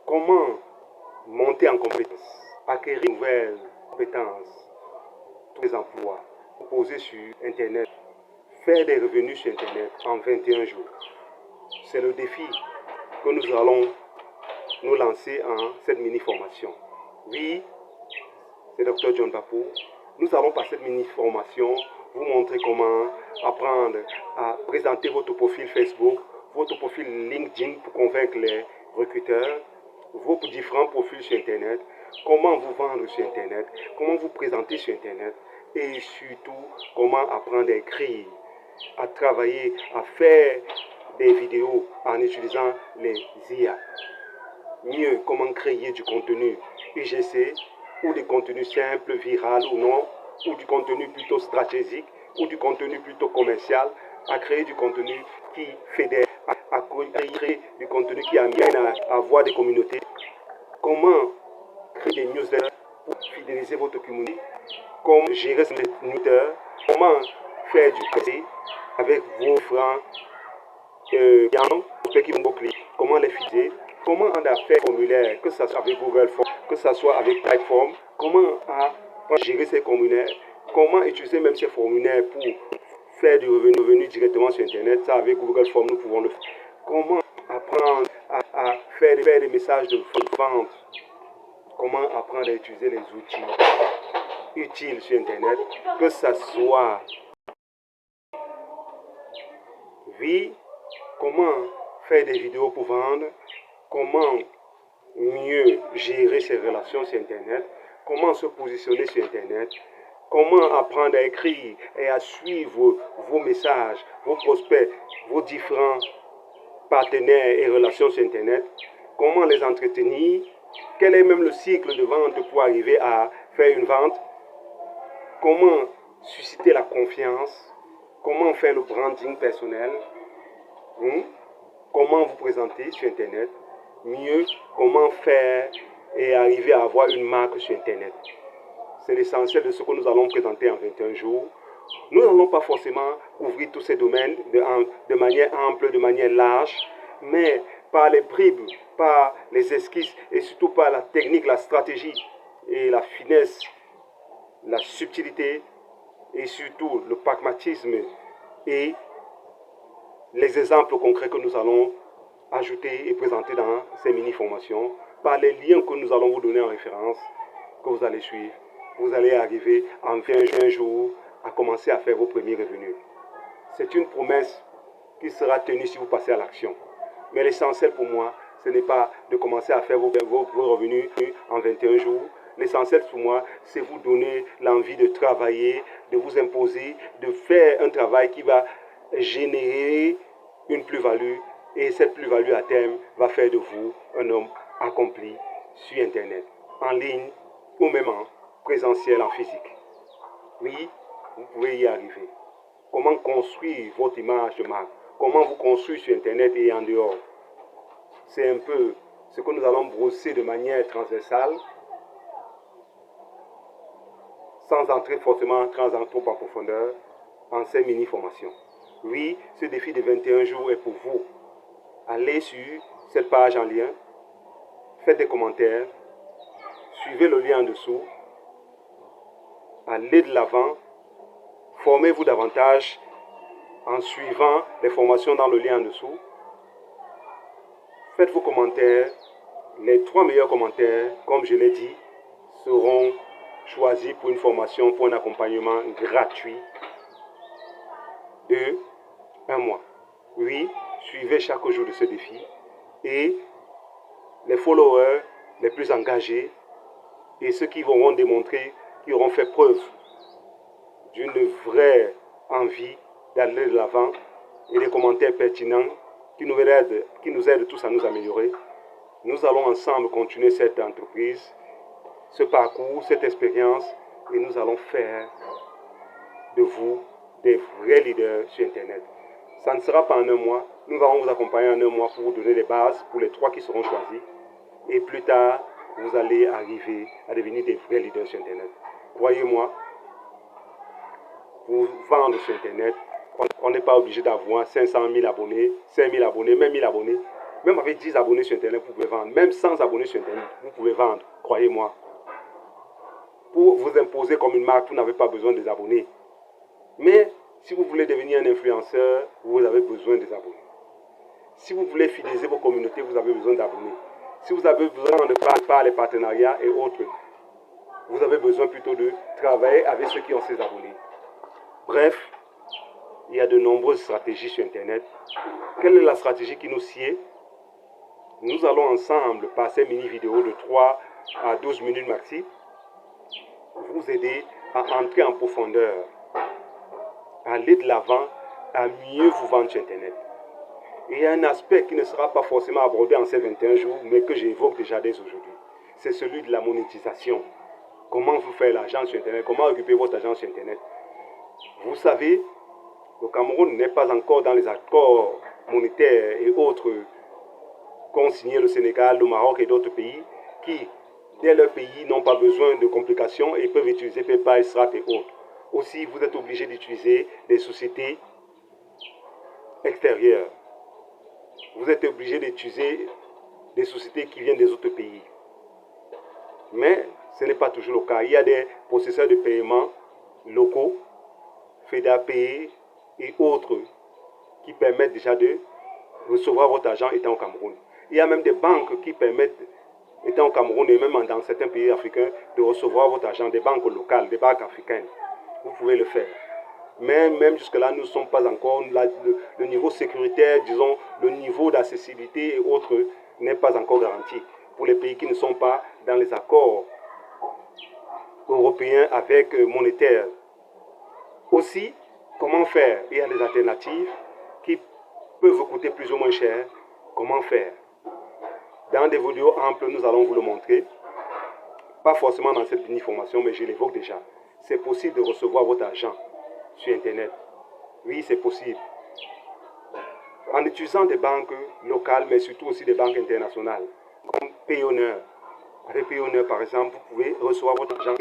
Comment monter en compétence, acquérir de nouvelles compétences, tous les emplois, proposer sur Internet, faire des revenus sur Internet en 21 jours. C'est le défi que nous allons nous lancer en cette mini-formation. Oui, c'est Dr John Papou. Nous allons par cette mini-formation vous montrer comment apprendre à présenter votre profil Facebook, votre profil LinkedIn pour convaincre les recruteurs, vos différents profils sur Internet, comment vous vendre sur Internet, comment vous présenter sur Internet et surtout comment apprendre à écrire, à travailler, à faire des vidéos en utilisant les IA. Mieux, comment créer du contenu UGC ou des contenus simples, viral ou non, ou du contenu plutôt stratégique ou du contenu plutôt commercial, à créer du contenu qui fédère, à créer du contenu qui amène à avoir des communautés. Comment créer des newsletters pour fidéliser votre communauté, comment gérer ses newsletters, comment faire du conseil avec vos francs qui vont cliquer, comment les fidéliser, comment en faire formulaire, que ce soit avec Google Form, que ce soit avec Typeform, comment gérer ces formulaires, comment utiliser même ces formulaires pour faire du revenu directement sur Internet. Ça, avec Google Form, nous pouvons le faire. Comment apprendre à faire des messages de vente, comment apprendre à utiliser les outils utiles sur Internet, que ce soit comment faire des vidéos pour vendre, comment mieux gérer ses relations sur Internet, comment se positionner sur Internet, comment apprendre à écrire et à suivre vos messages, vos prospects, vos différents partenaires et relations sur Internet, comment les entretenir, quel est même le cycle de vente pour arriver à faire une vente, comment susciter la confiance, comment faire le branding personnel, comment vous présenter sur Internet, mieux, comment faire et arriver à avoir une marque sur Internet. C'est l'essentiel de ce que nous allons présenter en 21 jours. Nous n'allons pas forcément ouvrir tous ces domaines de manière ample, de manière large, mais par les bribes, par les esquisses et surtout par la technique, la stratégie et la finesse, la subtilité et surtout le pragmatisme et les exemples concrets que nous allons ajouter et présenter dans ces mini-formations, par les liens que nous allons vous donner en référence, que vous allez suivre, vous allez arriver en 21 jours à commencer à faire vos premiers revenus. C'est une promesse qui sera tenue si vous passez à l'action. Mais l'essentiel pour moi, ce n'est pas de commencer à faire vos revenus en 21 jours. L'essentiel pour moi, c'est vous donner l'envie de travailler, de vous imposer, de faire un travail qui va générer une plus-value et cette plus-value à terme va faire de vous un homme accompli sur Internet, en ligne ou même en présentiel, en physique. Oui, vous pouvez y arriver. Comment construire votre image de marque? Comment vous construire sur Internet et en dehors? C'est un peu ce que nous allons brosser de manière transversale, sans entrer forcément trop en profondeur en ces mini-formations. Oui, ce défi de 21 jours est pour vous. Allez sur cette page en lien, faites des commentaires, suivez le lien en dessous, allez de l'avant, formez-vous davantage en suivant les formations dans le lien en dessous. Faites vos commentaires. Les 3 meilleurs commentaires, comme je l'ai dit, seront choisis pour une formation, pour un accompagnement gratuit de 1 mois. Oui, suivez chaque jour de ce défi et les followers les plus engagés et ceux qui auront démontré, qui auront fait preuve d'une vraie envie d'aller de l'avant et des commentaires pertinents qui nous aident tous à nous améliorer. Nous allons ensemble continuer cette entreprise, ce parcours, cette expérience et nous allons faire de vous des vrais leaders sur Internet. Ça ne sera pas en 1 mois, nous allons vous accompagner en 1 mois pour vous donner les bases pour les 3 qui seront choisis et plus tard, vous allez arriver à devenir des vrais leaders sur Internet. Croyez-moi, pour vendre sur Internet, on n'est pas obligé d'avoir 500 000 abonnés, 5 000 abonnés, même 1000 abonnés. Même avec 10 abonnés sur Internet, vous pouvez vendre. Même 100 abonnés sur Internet, vous pouvez vendre. Croyez-moi. Pour vous imposer comme une marque, vous n'avez pas besoin des abonnés. Mais si vous voulez devenir un influenceur, vous avez besoin des abonnés. Si vous voulez fidéliser vos communautés, vous avez besoin d'abonnés. Si vous avez besoin de faire les partenariats et autres, vous avez besoin plutôt de travailler avec ceux qui ont ces abonnés. Bref, il y a de nombreuses stratégies sur Internet. Quelle est la stratégie qui nous sied? Nous allons ensemble, par ces mini-vidéos de 3 à 12 minutes maxi, vous aider à entrer en profondeur, à aller de l'avant, à mieux vous vendre sur Internet. Et il y a un aspect qui ne sera pas forcément abordé en ces 21 jours, mais que j'évoque déjà dès aujourd'hui. C'est celui de la monétisation. Comment vous faire l'argent sur Internet? Comment occuper votre argent sur Internet? Vous savez, le Cameroun n'est pas encore dans les accords monétaires et autres qu'ont signé le Sénégal, le Maroc et d'autres pays qui, dès leur pays, n'ont pas besoin de complications et peuvent utiliser PayPal, Stripe et autres. Aussi, vous êtes obligé d'utiliser des sociétés extérieures. Vous êtes obligé d'utiliser des sociétés qui viennent des autres pays. Mais ce n'est pas toujours le cas. Il y a des processeurs de paiement locaux, FEDAPay et autres, qui permettent déjà de recevoir votre argent étant au Cameroun. Il y a même des banques qui permettent, étant au Cameroun et même dans certains pays africains, de recevoir votre argent, des banques locales, des banques africaines. Vous pouvez le faire. Mais même jusque-là, nous ne sommes pas encore, le niveau sécuritaire, disons, le niveau d'accessibilité et autres n'est pas encore garanti pour les pays qui ne sont pas dans les accords européens avec monétaires. Aussi, comment faire? Il y a des alternatives qui peuvent vous coûter plus ou moins cher. Comment faire? Dans des vidéos amples, nous allons vous le montrer. Pas forcément dans cette mini-formation, mais je l'évoque déjà. C'est possible de recevoir votre argent sur Internet. Oui, c'est possible. En utilisant des banques locales, mais surtout aussi des banques internationales, comme Payoneer. Avec Payoneer, par exemple, vous pouvez recevoir votre argent